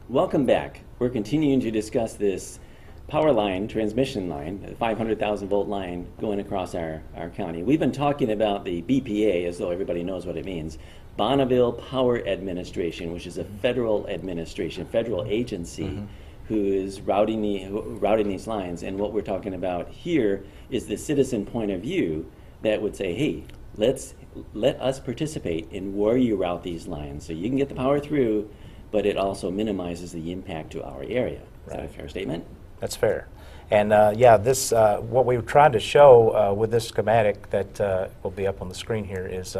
Welcome back. We're continuing to discuss this power line, transmission line, a 500,000 volt line going across our county. We've been talking about the BPA as though everybody knows what it means. Bonneville Power Administration, which is a federal administration, federal agency who is routing these lines. And what we're talking about here is the citizen point of view that would say, hey, let us participate in where you route these lines so you can get the power through, but it also minimizes the impact to our area. Is that a fair statement? That's fair. And yeah, this what we've tried to show with this schematic that will be up on the screen here is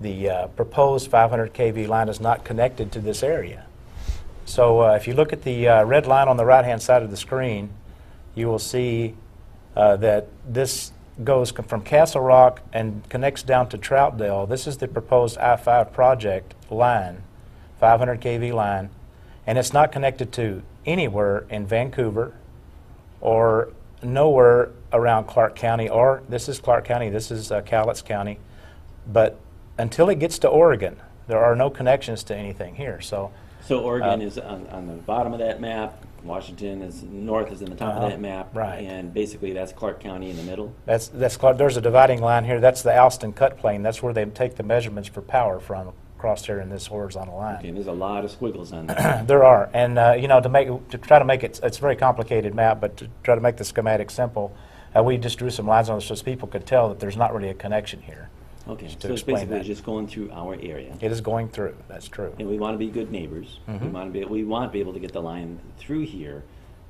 the proposed 500 kV line is not connected to this area. So if you look at the red line on the right-hand side of the screen, you will see that this goes from Castle Rock and connects down to Troutdale. This is the proposed I-5 project line, 500 kV line, and it's not connected to anywhere in Vancouver or nowhere around Clark County, or this is Clark County, this is Cowlitz County, but until it gets to Oregon, there are no connections to anything here. So Oregon is on the bottom of that map. Washington is north, is in the top of that map, right? And basically that's Clark County in the middle. That's Clark. There's a dividing line here. That's the Alston cut plane. That's where they take the measurements for power from across here in this horizontal line. Okay, and there's a lot of squiggles on there. There are, and you know, to try to make it, it's a very complicated map, but to try to make the schematic simple, we just drew some lines on it so people could tell that there's not really a connection here. Okay, so it's basically just going through our area. It is going through. That's true. And we want to be good neighbors. We want to be able to get the line through here,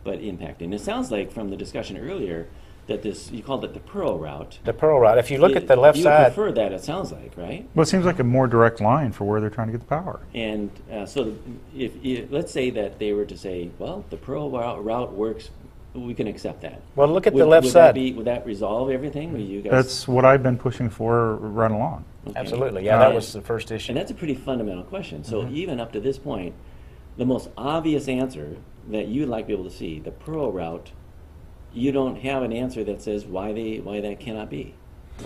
but impacting. It sounds like from the discussion earlier that this, you called it the Pearl route. The Pearl route. If you look at the left you side, prefer that. It sounds like, right? Well, it seems like a more direct line for where they're trying to get the power. And so, if let's say that they were to say, well, the Pearl route works. We can accept that. well, look at the left side. Would that resolve everything? Would you guys? That's what I've been pushing for right along. Okay. Absolutely. Yeah, that was the first issue. And that's a pretty fundamental question. So even up to this point, the most obvious answer that you'd like to be able to see, the Pearl route, you don't have an answer that says why that cannot be,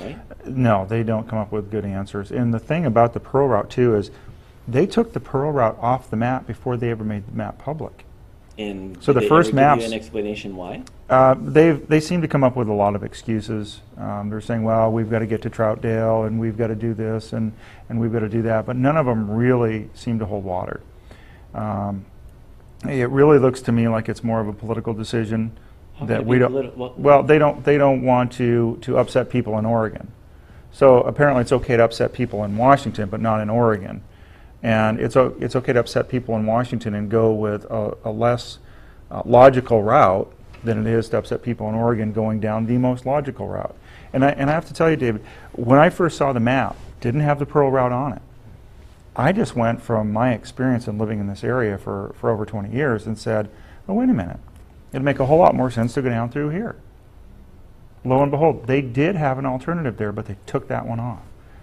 right? No, they don't come up with good answers. And the thing about the Pearl route too is they took the Pearl route off the map before they ever made the map public. And so the first maps, give you an explanation why? They seem to come up with a lot of excuses. They're saying, well, we've got to get to Troutdale, and we've got to do this, and we've got to do that. But none of them really seem to hold water. It really looks to me like it's more of a political decision that we don't. Well, they don't want to upset people in Oregon. So apparently, it's okay to upset people in Washington, but not in Oregon. And it's okay to upset people in Washington and go with a less logical route than it is to upset people in Oregon going down the most logical route. And I have to tell you, David, when I first saw the map, didn't have the Pearl route on it. I just went from my experience in living in this area for over 20 years and said, oh, wait a minute, it'd make a whole lot more sense to go down through here. Lo and behold, they did have an alternative there, but they took that one off.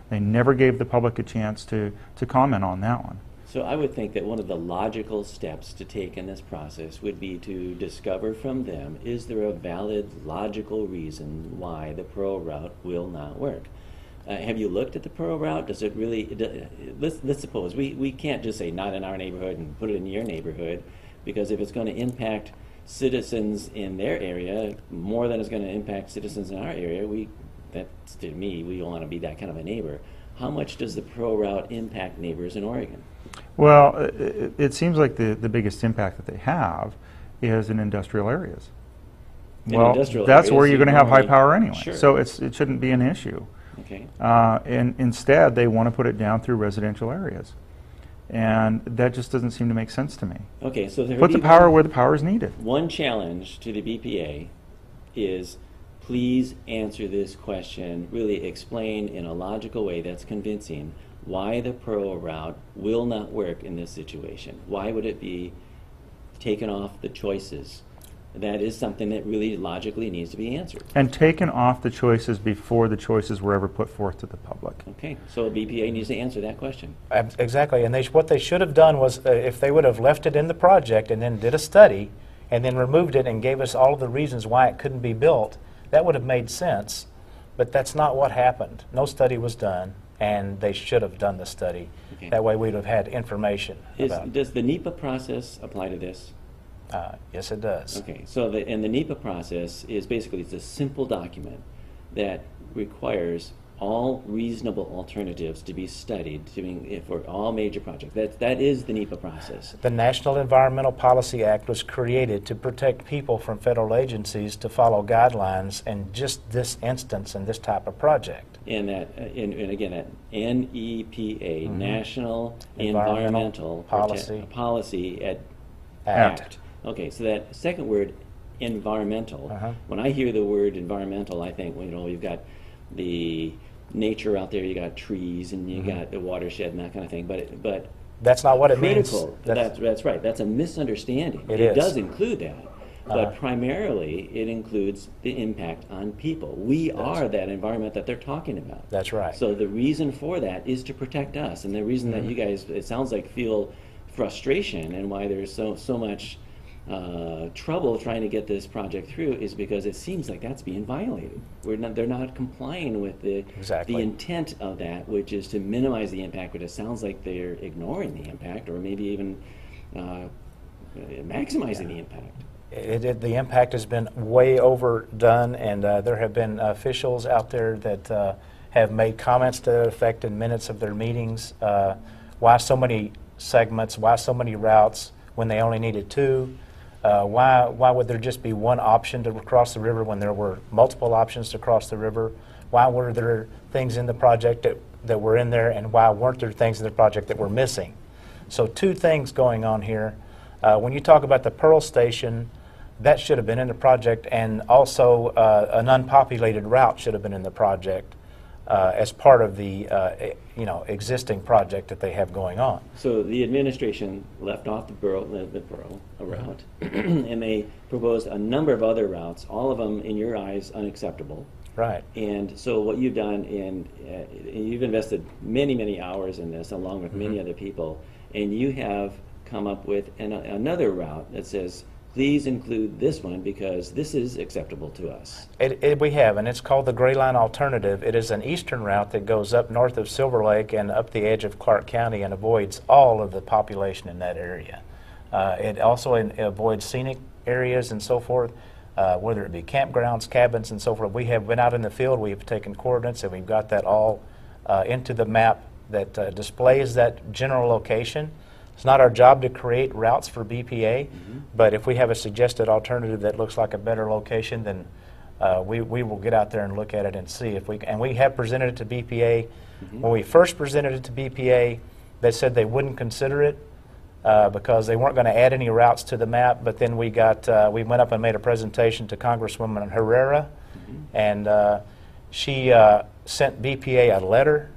They never gave the public a chance to comment on that one. So I would think that one of the logical steps to take in this process would be to discover from them, is there a valid, logical reason why the Pearl route will not work? Have you looked at the Pearl route? Does it really, let's suppose, we can't just say not in our neighborhood and put it in your neighborhood, because if it's going to impact citizens in their area more than it's going to impact citizens in our area, that's, to me, we want to be that kind of a neighbor. How much does the Pearl route impact neighbors in Oregon? Well, it seems like the biggest impact that they have is in industrial areas. That's where you're going to have high power anyway, sure. So it shouldn't be an issue. Okay. And instead, they want to put it down through residential areas. And that just doesn't seem to make sense to me. Okay, so put the power where the power is needed. One challenge to the BPA is, please answer this question, really explain in a logical way that's convincing why the Pearl route will not work in this situation. Why would it be taken off the choices? That is something that really logically needs to be answered. And taken off the choices before the choices were ever put forth to the public. Okay, so BPA needs to answer that question. Exactly, and what they should have done was, if they would have left it in the project and then did a study and then removed it and gave us all of the reasons why it couldn't be built, that would have made sense, but that's not what happened. No study was done, and they should have done the study. Okay. That way we'd have had information about it. Does the NEPA process apply to this? Yes, it does. Okay, so the NEPA process is basically, it's a simple document that requires all reasonable alternatives to be studied for all major projects. That is the NEPA process. The National Environmental Policy Act was created to protect people from federal agencies to follow guidelines in just this instance in this type of project. And again, that NEPA, Mm-hmm. National Environmental Policy Act. Okay, so that second word, environmental. When I hear the word environmental, I think, well, you know, you've got the nature out there, you got trees, and you got the watershed and that kind of thing. But that's not what it means. Critical. That's right. That's a misunderstanding. It does include that, but primarily it includes the impact on people. We are that environment that they're talking about. That's right. So the reason for that is to protect us, and the reason that you guys, it sounds like, feel frustration and why there's so much trouble trying to get this project through is because it seems like that's being violated. They're not complying with the intent of that, which is to minimize the impact, but it sounds like they're ignoring the impact, or maybe even maximizing the impact. The impact has been way overdone, and there have been officials out there that have made comments to that effect in minutes of their meetings. Why so many segments? Why so many routes when they only needed two? Why would there just be one option to cross the river when there were multiple options to cross the river? Why were there things in the project that were in there, and why weren't there things in the project that were missing? So two things going on here. When you talk about the Pearl Station, that should have been in the project, and also an unpopulated route should have been in the project as part of the existing project that they have going on. So the administration left off the Pearl route, and they proposed a number of other routes, all of them, in your eyes, unacceptable. Right. And so what you've done, you've invested many, many hours in this, along with many other people, and you have come up with another route that says, please include this one because this is acceptable to us. We have, and it's called the Gray Line Alternative. It is an eastern route that goes up north of Silver Lake and up the edge of Clark County and avoids all of the population in that area. It also avoids scenic areas and so forth, whether it be campgrounds, cabins, and so forth. We have been out in the field, we have taken coordinates, and we've got that all into the map that displays that general location. It's not our job to create routes for BPA, but if we have a suggested alternative that looks like a better location, then we will get out there and look at it and see if we can. And we have presented it to BPA. When we first presented it to BPA, they said they wouldn't consider it because they weren't going to add any routes to the map. But then we went up and made a presentation to Congresswoman Herrera, and she sent BPA a letter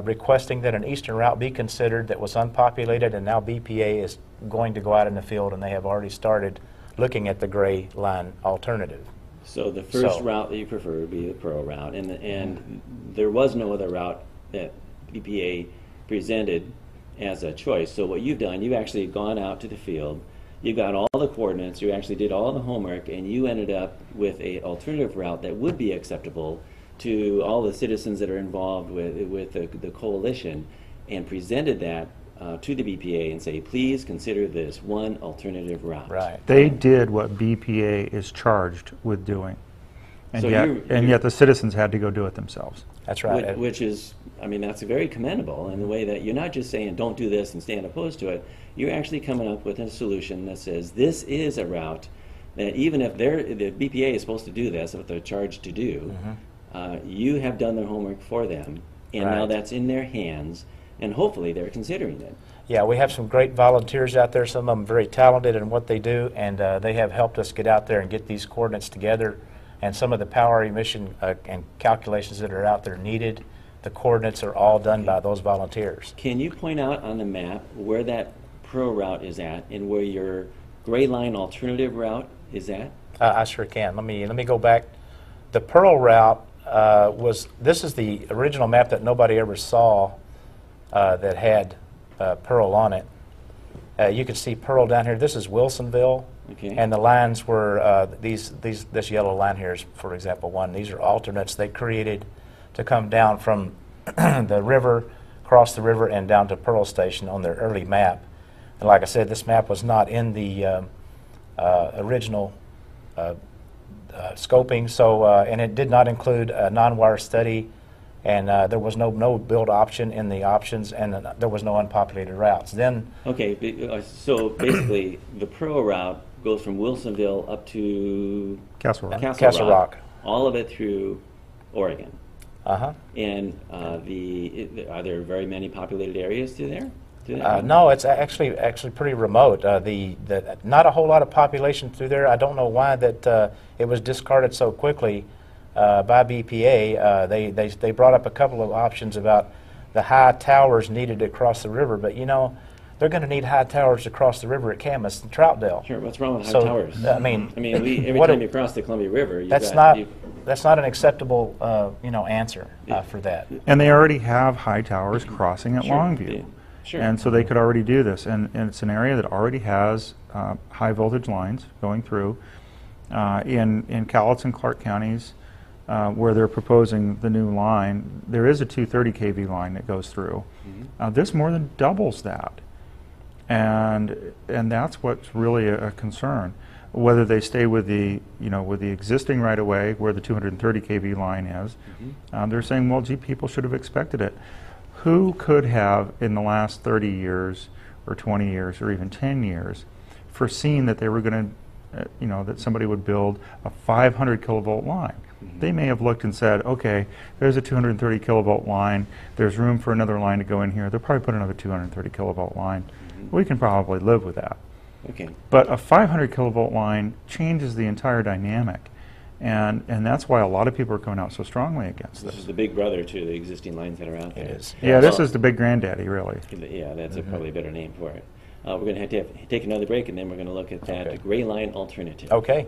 requesting that an eastern route be considered that was unpopulated, and now BPA is going to go out in the field, and they have already started looking at the Gray Line alternative. So the first route that you prefer would be the Pearl route, and there was no other route that BPA presented as a choice. So what you've done, you've actually gone out to the field, you got all the coordinates, you actually did all the homework, and you ended up with an alternative route that would be acceptable to all the citizens that are involved with the coalition, and presented that to the BPA and say, please consider this one alternative route. Right. They did what BPA is charged with doing, and So yet the citizens had to go do it themselves. That's right. Which is, I mean, that's very commendable in the way that you're not just saying don't do this and stand opposed to it. You're actually coming up with a solution that says this is a route that even if the BPA is supposed to do this, what they're charged to do, you have done their homework for them, and now that's in their hands, and hopefully they're considering it. Yeah, we have some great volunteers out there, some of them very talented in what they do, and they have helped us get out there and get these coordinates together, and some of the power emission and calculations that are out there needed, the coordinates are all done by those volunteers. Can you point out on the map where that Pearl route is at and where your Gray Line alternative route is at? I sure can. Let me go back. The Pearl route this is the original map that nobody ever saw that had Pearl on it. You can see Pearl down here. This is Wilsonville, and the lines were this yellow line here is, for example, one. These are alternates they created to come down from the river, across the river, and down to Pearl Station on their early map. And like I said, this map was not in the original scoping, so and it did not include a non-wire study, and there was no build option in the options, and there was no unpopulated routes. Then okay, so basically the Pearl route goes from Wilsonville up to Castle Rock. Castle Rock, all of it through Oregon. And are there very many populated areas through there? No, it's actually pretty remote. Not a whole lot of population through there. I don't know why that it was discarded so quickly by BPA. They brought up a couple of options about the high towers needed across the river, but you know, they're going to need high towers across the river at Camas and Troutdale. Sure, what's wrong with high towers? I mean, every time you cross the Columbia River, that's not an acceptable answer for that. And they already have high towers crossing at Longview. Sure. And so they could already do this. And it's an area that already has high voltage lines going through. In Cowlitz and Clark counties, where they're proposing the new line, there is a 230 kV line that goes through. This more than doubles that. And that's what's really a concern. Whether they stay with the existing right of way where the 230 kV line is, they're saying, well, gee, people should have expected it. Who could have, in the last 30 years or 20 years or even 10 years, foreseen that they were going to, that somebody would build a 500 kilovolt line? They may have looked and said, okay, there's a 230 kilovolt line, there's room for another line to go in here, they'll probably put another 230 kilovolt line. We can probably live with that. Okay. But a 500 kilovolt line changes the entire dynamic. And that's why a lot of people are coming out so strongly against this. This is the big brother to the existing lines that are out there. It is. Yeah, this is the big granddaddy, really. Yeah, that's probably a better name for it. We're going to have to take another break, and then we're going to look at that gray line alternative. Okay.